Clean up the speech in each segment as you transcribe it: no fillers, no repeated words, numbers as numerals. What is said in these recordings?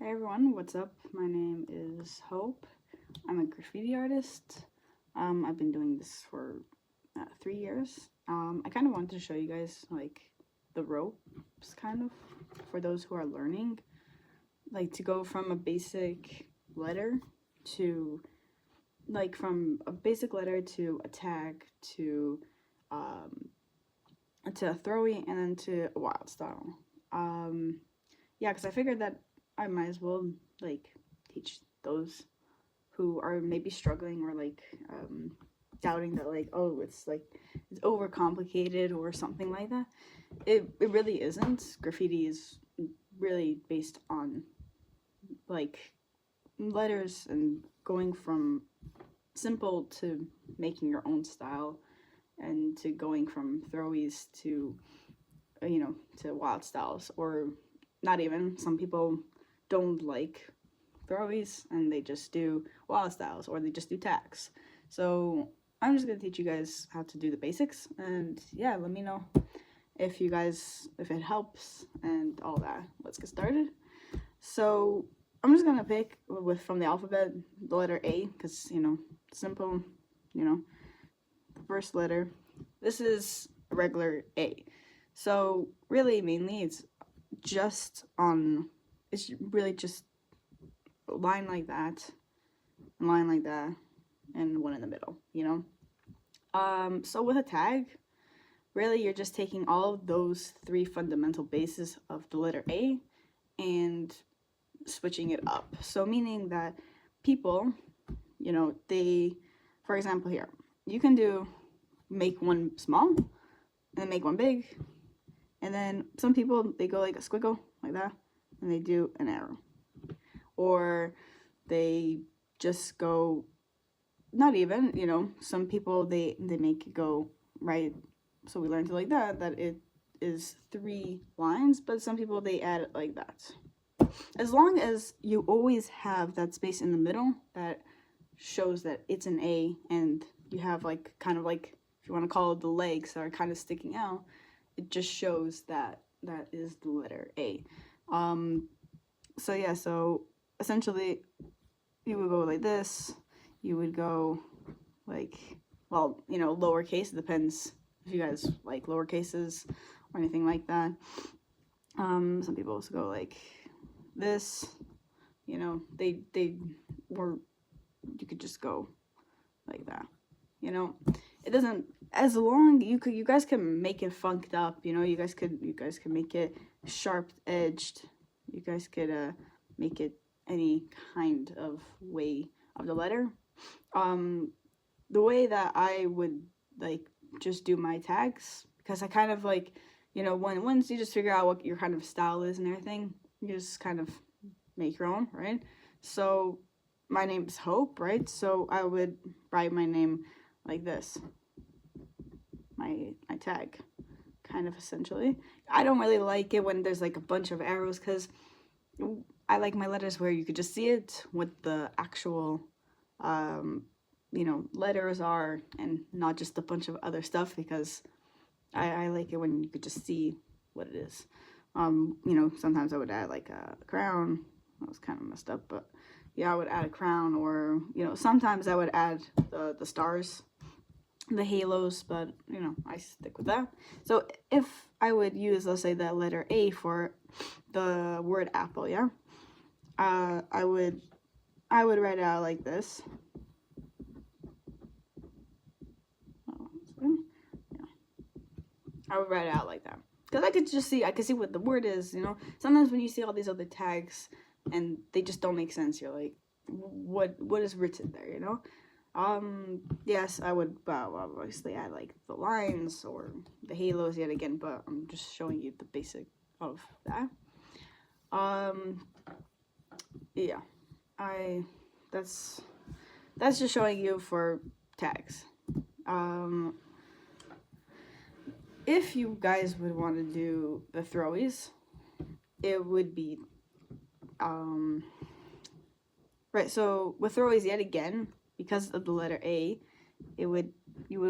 Hey everyone, what's up? My name is Hope. I'm a graffiti artist. I've been doing this for 3 years. I kind of wanted to show you guys like the ropes, kind of, for those who are learning, like to go from a basic letter to from a basic letter to a tag um, to a throwy and then to a wild style. Yeah, because I figured that I might as well like teach those who are maybe struggling or doubting that it's overcomplicated or something like that. It really isn't. Graffiti is really based on like letters and going from simple to making your own style and to going from throwies to to wild styles, or not even. Some people don't like throwies and they just do wild styles, or they just do tags. So I'm just gonna teach you guys how to do the basics, and yeah, let me know if it helps and all that. Let's get started. So I'm just gonna pick from the alphabet the letter A, because simple, the first letter. This is a regular A. So really, mainly, it's really just a line like that, a line like that, and one in the middle, So with a tag, really you're just taking all of those three fundamental bases of the letter A and switching it up. So meaning that people, for example here, you can make one small and then make one big, and then some people, they go like a squiggle like that and they do an arrow, or they just go, not even, some people they make it go right. So we learned like that it is 3 lines, but some people they add it like that. As long as you always have that space in the middle that shows that it's an A, and you have kind of if you want to call it the legs that are kind of sticking out, it just shows that that is the letter A. So yeah, so essentially you would go like this, you would go lowercase. It depends if you guys like lower cases or anything like that. Some people also go like this, or you could just go like that. It doesn't, as long you guys can make it funked up, you guys could make it sharp edged, you guys could make it any kind of way of the letter. The way that I would just do my tags, because I kind of once you just figure out what your kind of style is and everything, you just kind of make your own, right? So my name's Hope, right? So I would write my name like this, my tag, kind of, essentially. I don't really like it when there's a bunch of arrows, because I like my letters where you could just see it, what the actual letters are, and not just a bunch of other stuff, because I like it when you could just see what it is. Sometimes I would add a crown. That was kind of messed up, but yeah, I would add a crown, or sometimes I would add the stars, the halos, but I stick with that. So if I would use, let's say, that letter A for the word apple, yeah, I would write it out like this. I would write it out like that, because I could see what the word is. Sometimes when you see all these other tags and they just don't make sense, you're like, what is written there, Yes, I would obviously add the lines or the halos yet again, but I'm just showing you the basic of that. Yeah, that's just showing you for tags. If you guys would want to do the throwies, it would be right. So with throwies, yet again, because of the letter A, you would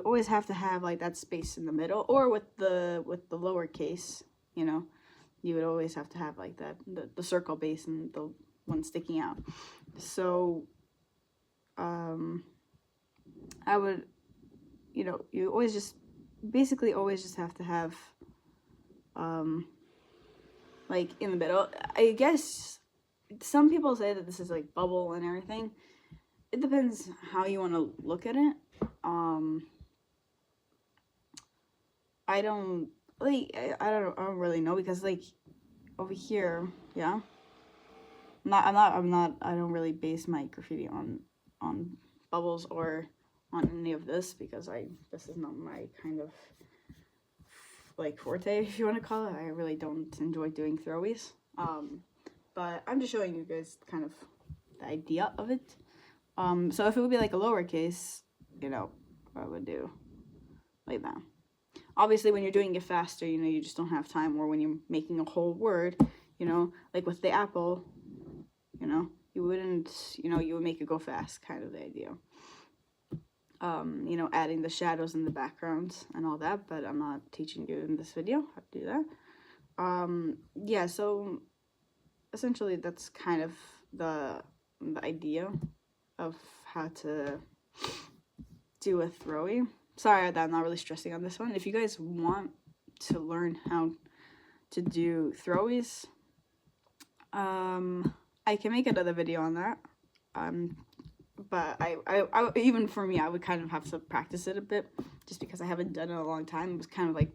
always have to have that space in the middle, or with the lowercase, you would always have to have that the circle base and the one sticking out. So I would, you know, you always just basically always just have to have like in the middle. I guess some people say that this is like bubble and everything. It depends how you want to look at it. I don't like I don't really know, because like over here, yeah, I don't really base my graffiti on bubbles or on any of this, because this is not my kind of like forte, if you want to call it. I really don't enjoy doing throwies. But I'm just showing you guys kind of the idea of it. So if it would be like a lowercase, you know, I would do like that. Obviously, when you're doing it faster, you know, you just don't have time. Or when you're making a whole word, you know, like with the apple, you know, you wouldn't, you know, you would make it go fast, kind of the idea. You know, adding the shadows in the background and all that, but I'm not teaching you in this video how to do that. Yeah, so essentially that's kind of the idea of how to do a throwy. Sorry that I'm not really stressing on this one. If you guys want to learn how to do throwies, I can make another video on that. But I even for me, I would kind of have to practice it a bit, just because I haven't done it in a long time. It was kind of like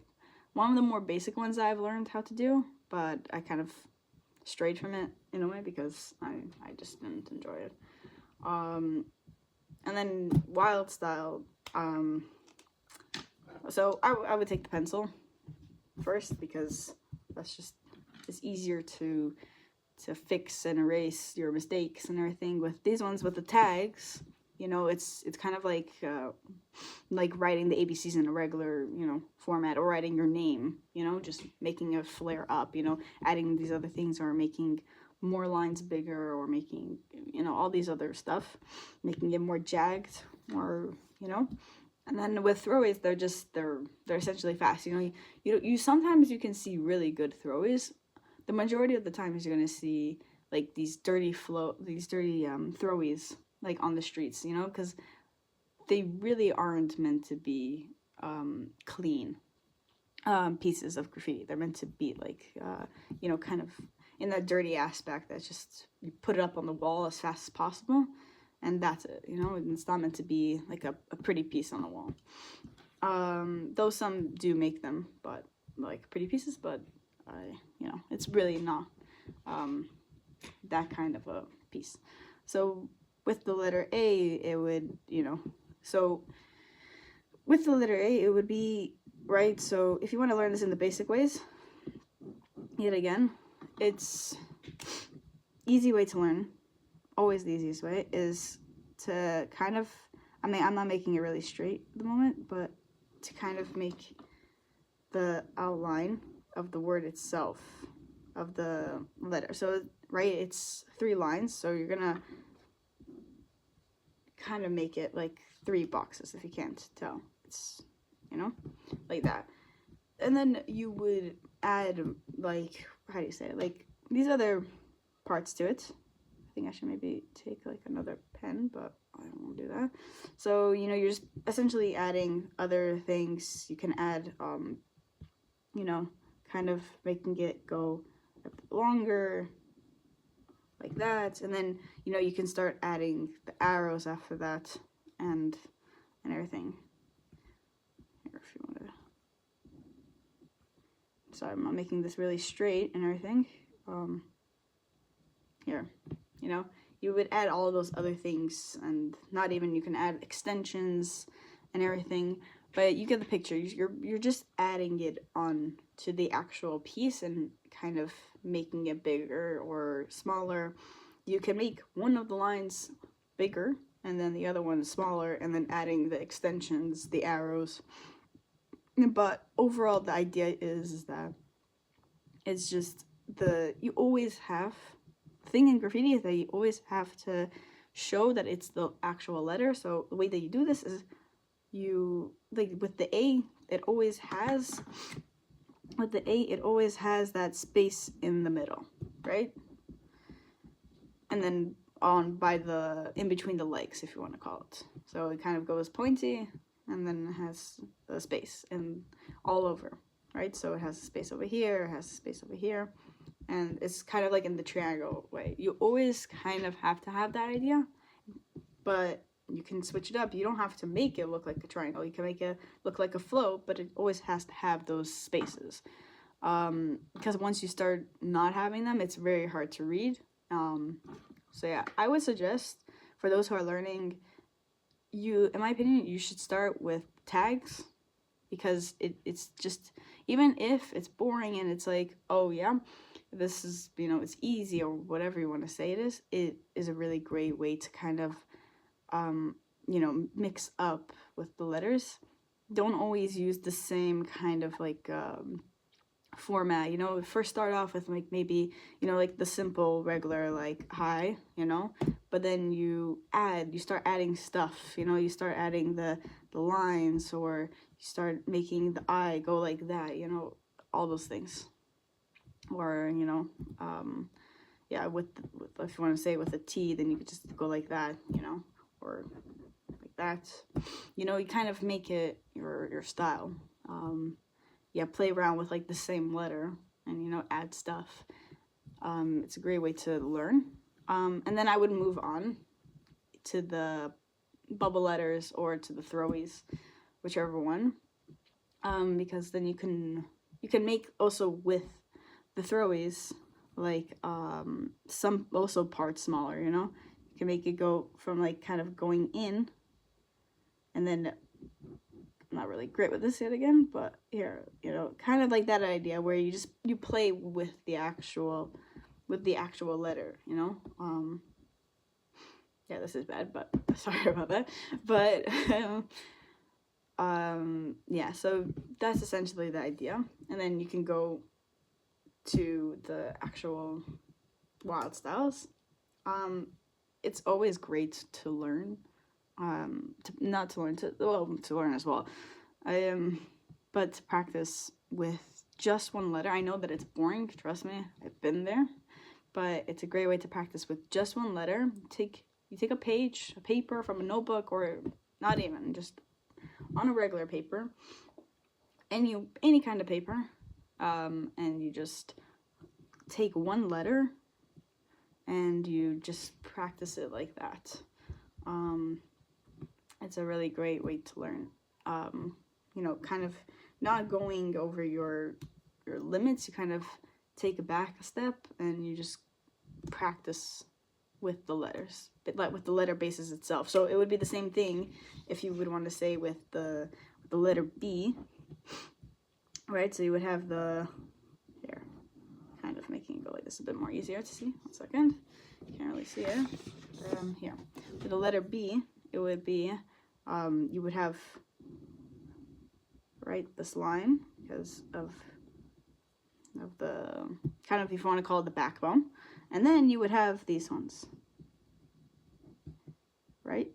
one of the more basic ones I've learned how to do, but I kind of strayed from it in a way because I just didn't enjoy it. And then wild style, so I would take the pencil first, because that's just, it's easier to fix and erase your mistakes and everything. With these ones, with the tags, you know, it's kind of like writing the ABCs in a regular, you know, format, or writing your name, you know, just making a flare up, you know, adding these other things, or making more lines bigger, or making, you know, all these other stuff, making it more jagged, or, you know. And then with throwaways, they're essentially fast. You know, you sometimes you can see really good throwaways. The majority of the times you're gonna see like these dirty throwies like on the streets, you know, because they really aren't meant to be clean pieces of graffiti. They're meant to be like you know, kind of in that dirty aspect, that's just, you put it up on the wall as fast as possible, and that's it, you know. It's not meant to be like a pretty piece on the wall. Though some do make them, but like pretty pieces, but you know, it's really not that kind of a piece. So with the letter A, it would, you know, so with the letter A, it would be, right, so if you want to learn this in the basic ways, yet again, it's easy way to learn, always the easiest way, is to kind of, I mean, I'm not making it really straight at the moment, but to kind of make the outline of the word itself, of the letter. So, right, it's 3 lines, so you're gonna kind of make it like 3 boxes, if you can't tell. It's, you know, like that. And then you would add, like, how do you say it, like these other parts to it. I think I should maybe take like another pen, but I won't do that. So, you know, you're just essentially adding other things. You can add you know, kind of making it go longer, like that. And then, you know, you can start adding the arrows after that, and everything. Here, if you want to, sorry, I'm not making this really straight and everything. Here, you know, you would add all of those other things, and not even, you can add extensions and everything. But you get the picture. You're just adding it on to the actual piece and kind of making it bigger or smaller. You can make one of the lines bigger and then the other one smaller, and then adding the extensions, the arrows. But overall, the idea is that it's just you always have, the thing in graffiti is that you always have to show that it's the actual letter. So the way that you do this is, you, like with the A, it always has, that space in the middle, right? and then on by the in between the legs, if you want to call it. So it kind of goes pointy, and then it has the space and all over, right? So it has a space over here, it has a space over here, and it's kind of like in the triangle way. You always kind of have to have that idea, but you can switch it up. You don't have to make it look like a triangle. You can make it look like a float, but it always has to have those spaces. Because once you start not having them, it's very hard to read. So yeah, I would suggest for those who are learning, in my opinion, you should start with tags, because it's just, even if it's boring and it's like, oh yeah, this is, it's easy or whatever you want to say it is a really great way to kind of, mix up with the letters. Don't always use the same kind of like, format, first start off with like maybe, like the simple regular like hi, but then you start adding stuff, you start adding the lines, or you start making the I go like that, all those things. Or yeah, with if you want to say with a T, then you could just go like that, or like that, you kind of make it your style. Yeah, play around with like the same letter and add stuff. It's a great way to learn. And then I would move on to the bubble letters or to the throwies, whichever one, because then you can make also with the throwies like some also parts smaller. You can make it go from like kind of going in, and then I'm not really great with this yet again, but here, kind of like that idea where you play with the actual letter, yeah, this is bad, but sorry about that. But yeah, so that's essentially the idea. And then you can go to the actual wild styles. It's always great to learn. To learn as well, but to practice with just one letter. I know that it's boring, trust me, I've been there, but it's a great way to practice with just one letter. You take a paper from a notebook, or not even, just on a regular paper, any kind of paper, and you just take one letter and you just practice it like that. It's a really great way to learn, kind of not going over your limits. You kind of take a back step and you just practice with the letters, but like with the letter bases itself. So it would be the same thing if you would want to say with the letter B, right? So you would have here, kind of making it go like this a bit more easier to see. 1 second, you can't really see it. Here, for the letter B, it would be, you would have, right, this line, because of the, kind of, if you want to call it the backbone, and then you would have these ones, right?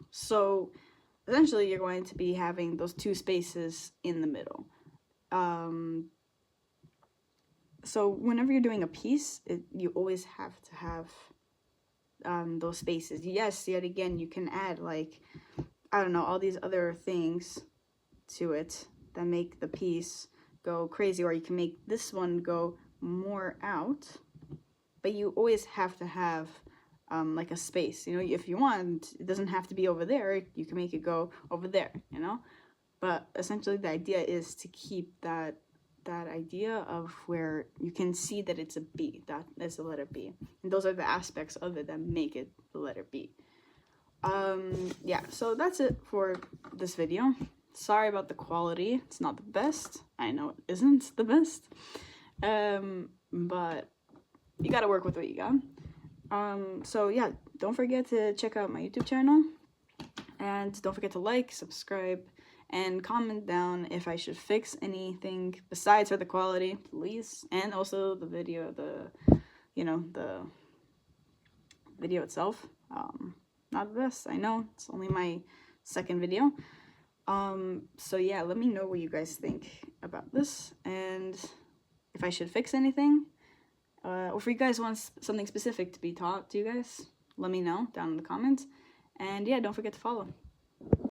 So essentially you're going to be having those two spaces in the middle. So whenever you're doing a piece, you always have to have those spaces. Yes, yet again, you can add like, I don't know, all these other things to it that make the piece go crazy, or you can make this one go more out, but you always have to have like a space, if you want. It doesn't have to be over there, you can make it go over there, but essentially the idea is to keep that idea of where you can see that it's a B, that is the letter B, and those are the aspects of it that make it the letter B. Yeah, so that's it for this video. Sorry about the quality, it's not the best. I know it isn't the best, but you gotta work with what you got. So yeah, don't forget to check out my YouTube channel, and don't forget to like, subscribe, and comment down if I should fix anything besides for the quality, please. And also the video, the video itself, not the best, I know, it's only my second video. So yeah, let me know what you guys think about this, and if I should fix anything, or if you guys want something specific to be taught to you guys, let me know down in the comments. And yeah, don't forget to follow.